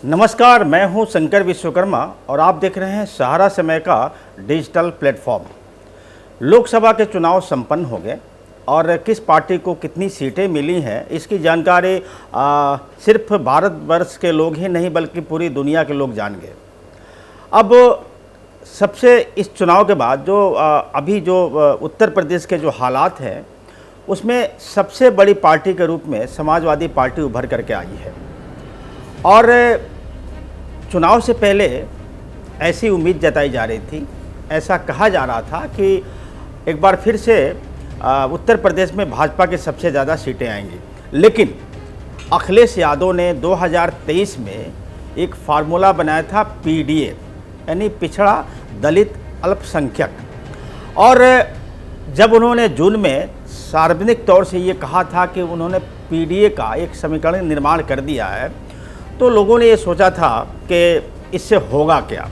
नमस्कार, मैं हूं शंकर विश्वकर्मा और आप देख रहे हैं सहारा समय का डिजिटल प्लेटफॉर्म। लोकसभा के चुनाव संपन्न हो गए और किस पार्टी को कितनी सीटें मिली हैं इसकी जानकारी सिर्फ भारतवर्ष के लोग ही नहीं बल्कि पूरी दुनिया के लोग जान गए। अब सबसे इस चुनाव के बाद अभी उत्तर प्रदेश के जो हालात हैं उसमें सबसे बड़ी पार्टी के रूप में समाजवादी पार्टी उभर करके आई है। और चुनाव से पहले ऐसी उम्मीद जताई जा रही थी, ऐसा कहा जा रहा था कि एक बार फिर से उत्तर प्रदेश में भाजपा के सबसे ज़्यादा सीटें आएंगी। लेकिन अखिलेश यादव ने 2023 में एक फार्मूला बनाया था पीडीए यानी पिछड़ा दलित अल्पसंख्यक, और जब उन्होंने जून में सार्वजनिक तौर से ये कहा था कि उन्होंने पीडीए का एक समीकरण निर्माण कर दिया है, तो लोगों ने ये सोचा था कि इससे होगा क्या।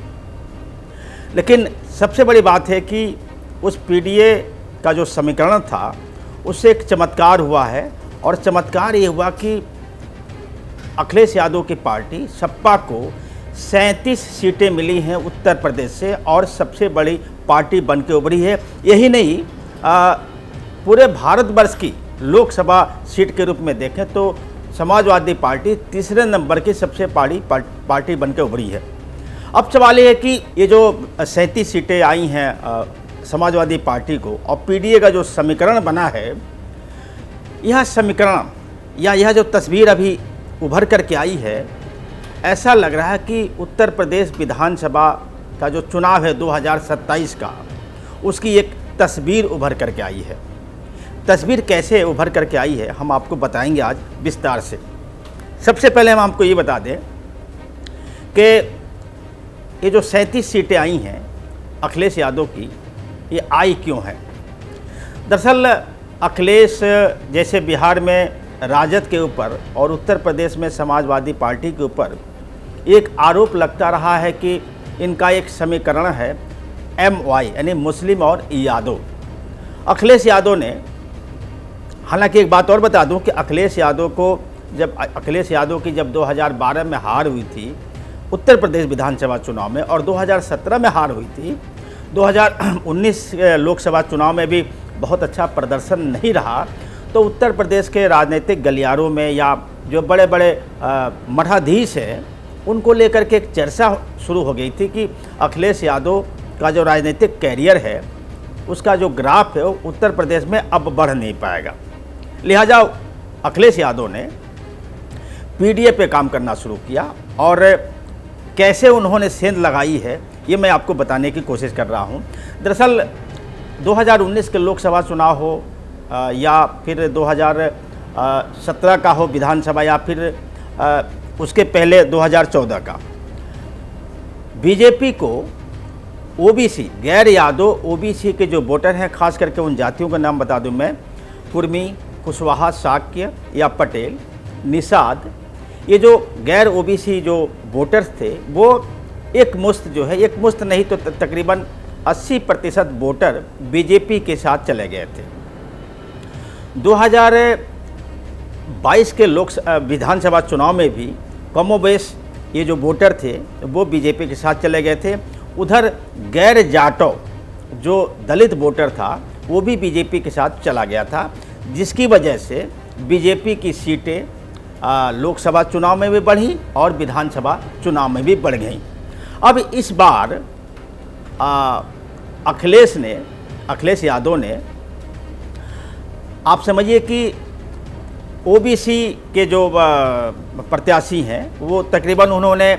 लेकिन सबसे बड़ी बात है कि उस पीडीए का जो समीकरण था उससे एक चमत्कार हुआ है, और चमत्कार ये हुआ कि अखिलेश यादव की पार्टी सपा को 37 सीटें मिली हैं उत्तर प्रदेश से और सबसे बड़ी पार्टी बन के उभरी है। यही नहीं, पूरे भारतवर्ष की लोकसभा सीट के रूप में देखें तो समाजवादी पार्टी तीसरे नंबर की सबसे बड़ी पार्टी बनकर उभरी है। अब सवाल ये है कि ये जो 37 सीटें आई हैं समाजवादी पार्टी को, और पीडीए का जो समीकरण बना है, यह समीकरण या यह जो तस्वीर अभी उभर करके आई है, ऐसा लग रहा है कि उत्तर प्रदेश विधानसभा का जो चुनाव है 2027 का, उसकी एक तस्वीर उभर करके आई है। तस्वीर कैसे उभर करके आई है हम आपको बताएंगे आज विस्तार से। सबसे पहले हम आपको ये बता दें कि ये जो 37 सीटें आई हैं अखिलेश यादव की, ये आई क्यों हैं। दरअसल अखिलेश जैसे बिहार में राजद के ऊपर और उत्तर प्रदेश में समाजवादी पार्टी के ऊपर एक आरोप लगता रहा है कि इनका एक समीकरण है MY यानी मुस्लिम और यादव। अखिलेश यादव ने, हालांकि एक बात और बता दूं कि अखिलेश यादव की जब 2012 में हार हुई थी उत्तर प्रदेश विधानसभा चुनाव में, और 2017 में हार हुई थी, 2019 लोकसभा चुनाव में भी बहुत अच्छा प्रदर्शन नहीं रहा, तो उत्तर प्रदेश के राजनीतिक गलियारों में या जो बड़े बड़े मठाधीश हैं उनको लेकर के एक चर्चा शुरू हो गई थी कि अखिलेश यादव का जो राजनीतिक कैरियर है उसका जो ग्राफ है वो उत्तर प्रदेश में अब बढ़ नहीं पाएगा। लिहाजा अखिलेश यादव ने पीडीए पे काम करना शुरू किया, और कैसे उन्होंने सेंध लगाई है ये मैं आपको बताने की कोशिश कर रहा हूँ। दरअसल 2019 के लोकसभा चुनाव हो या फिर 2017 का हो विधानसभा, या फिर उसके पहले 2014 का, बीजेपी को ओबीसी गैर यादव ओबीसी के जो वोटर हैं, खास करके उन जातियों का नाम बता दूं मैं, कुर्मी, कुशवाहा, शाक्य या पटेल, निषाद, ये जो गैर ओबीसी जो वोटर्स थे वो एक मुश्त नहीं तो तकरीबन 80% वोटर बीजेपी के साथ चले गए थे। 2022 के विधानसभा चुनाव में भी कमोबेश ये जो वोटर थे वो बीजेपी के साथ चले गए थे। उधर गैर जाटो जो दलित वोटर था वो भी बीजेपी के साथ चला गया था, जिसकी वजह से बीजेपी की सीटें लोकसभा चुनाव में भी बढ़ी और विधानसभा चुनाव में भी बढ़ गई। अब इस बार अखिलेश यादव ने, आप समझिए कि ओबीसी के जो प्रत्याशी हैं वो तकरीबन उन्होंने,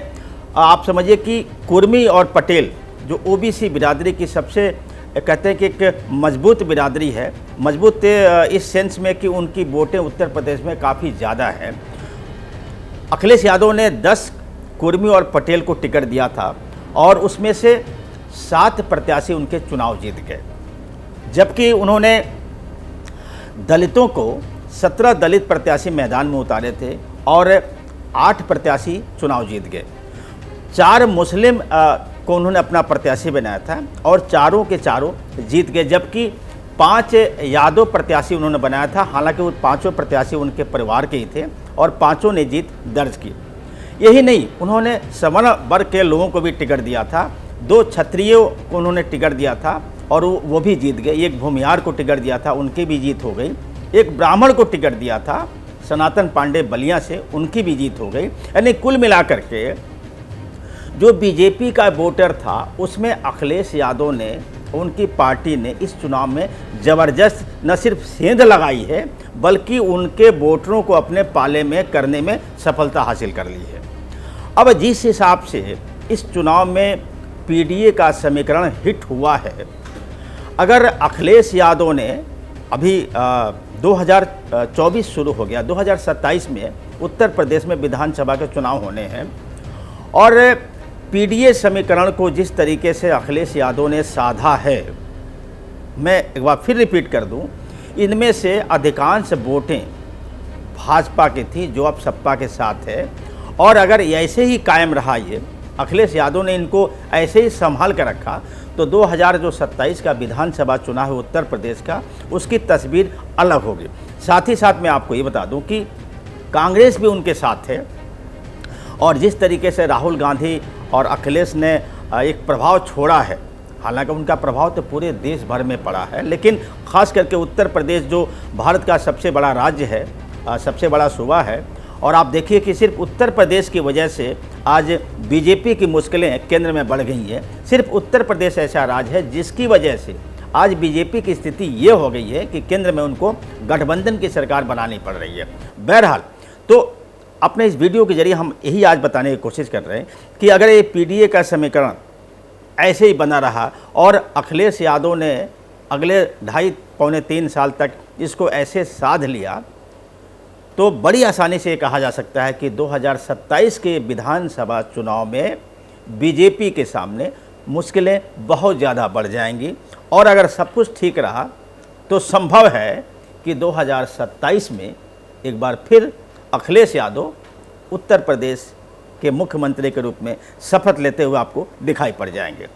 आप समझिए कि कुर्मी और पटेल जो ओबीसी बिरादरी की सबसे कहते हैं कि एक मजबूत बिरादरी है, मजबूत इस सेंस में कि उनकी वोटें उत्तर प्रदेश में काफ़ी ज़्यादा है। अखिलेश यादव ने 10 कुर्मी और पटेल को टिकट दिया था और उसमें से 7 प्रत्याशी उनके चुनाव जीत गए, जबकि उन्होंने दलितों को 17 दलित प्रत्याशी मैदान में उतारे थे और 8 प्रत्याशी चुनाव जीत गए। 4 मुस्लिम को उन्होंने अपना प्रत्याशी बनाया था और चारों के चारों जीत गए, जबकि 5 यादव प्रत्याशी उन्होंने बनाया था। हालांकि वो पांचों प्रत्याशी उनके परिवार के ही थे और पांचों ने जीत दर्ज की। यही नहीं, उन्होंने सवर्ण वर्ग के लोगों को भी टिकट दिया था, 2 क्षत्रियों को उन्होंने टिकट दिया था और वो भी जीत गए। एक भूमिहार को टिकट दिया था, उनकी भी जीत हो गई। एक ब्राह्मण को टिकट दिया था सनातन पांडे बलिया से, उनकी भी जीत हो गई। यानी कुल मिलाकर के जो बीजेपी का वोटर था उसमें अखिलेश यादव ने, उनकी पार्टी ने इस चुनाव में ज़बरदस्त न सिर्फ सेंध लगाई है बल्कि उनके वोटरों को अपने पाले में करने में सफलता हासिल कर ली है। अब जिस हिसाब से इस चुनाव में पीडीए का समीकरण हिट हुआ है, अगर अखिलेश यादव ने अभी 2024 शुरू हो गया, 2027 में उत्तर प्रदेश में विधानसभा के चुनाव होने हैं और पीडीए समीकरण को जिस तरीके से अखिलेश यादव ने साधा है, मैं एक बार फिर रिपीट कर दूं, इनमें से अधिकांश वोटें भाजपा की थी जो अब सपा के साथ है। और अगर ऐसे ही कायम रहा, ये अखिलेश यादव ने इनको ऐसे ही संभाल कर रखा तो 2027 का विधानसभा चुनाव है उत्तर प्रदेश का, उसकी तस्वीर अलग होगी। साथ ही साथ मैं आपको ये बता दूं कि कांग्रेस भी उनके साथ है और जिस तरीके से राहुल गांधी और अखिलेश ने एक प्रभाव छोड़ा है, हालांकि उनका प्रभाव तो पूरे देश भर में पड़ा है, लेकिन ख़ास करके उत्तर प्रदेश जो भारत का सबसे बड़ा राज्य है, सबसे बड़ा सूबा है, और आप देखिए कि सिर्फ उत्तर प्रदेश की वजह से आज बीजेपी की मुश्किलें केंद्र में बढ़ गई हैं। सिर्फ उत्तर प्रदेश ऐसा राज्य है जिसकी वजह से आज बीजेपी की स्थिति ये हो गई है कि केंद्र में उनको गठबंधन की सरकार बनानी पड़ रही है। बहरहाल, तो अपने इस वीडियो के जरिए हम यही आज बताने की कोशिश कर रहे हैं कि अगर ये पीडीए का समीकरण ऐसे ही बना रहा और अखिलेश यादव ने अगले 2.5 पौने 3 साल तक इसको ऐसे साध लिया तो बड़ी आसानी से कहा जा सकता है कि 2027 के विधानसभा चुनाव में बीजेपी के सामने मुश्किलें बहुत ज़्यादा बढ़ जाएंगी। और अगर सब कुछ ठीक रहा तो संभव है कि 2027 में एक बार फिर अखिलेश यादव उत्तर प्रदेश के मुख्यमंत्री के रूप में शपथ लेते हुए आपको दिखाई पड़ जाएंगे।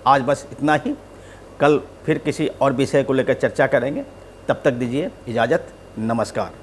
आज बस इतना ही, कल फिर किसी और विषय को लेकर चर्चा करेंगे। तब तक दीजिए इजाज़त, नमस्कार।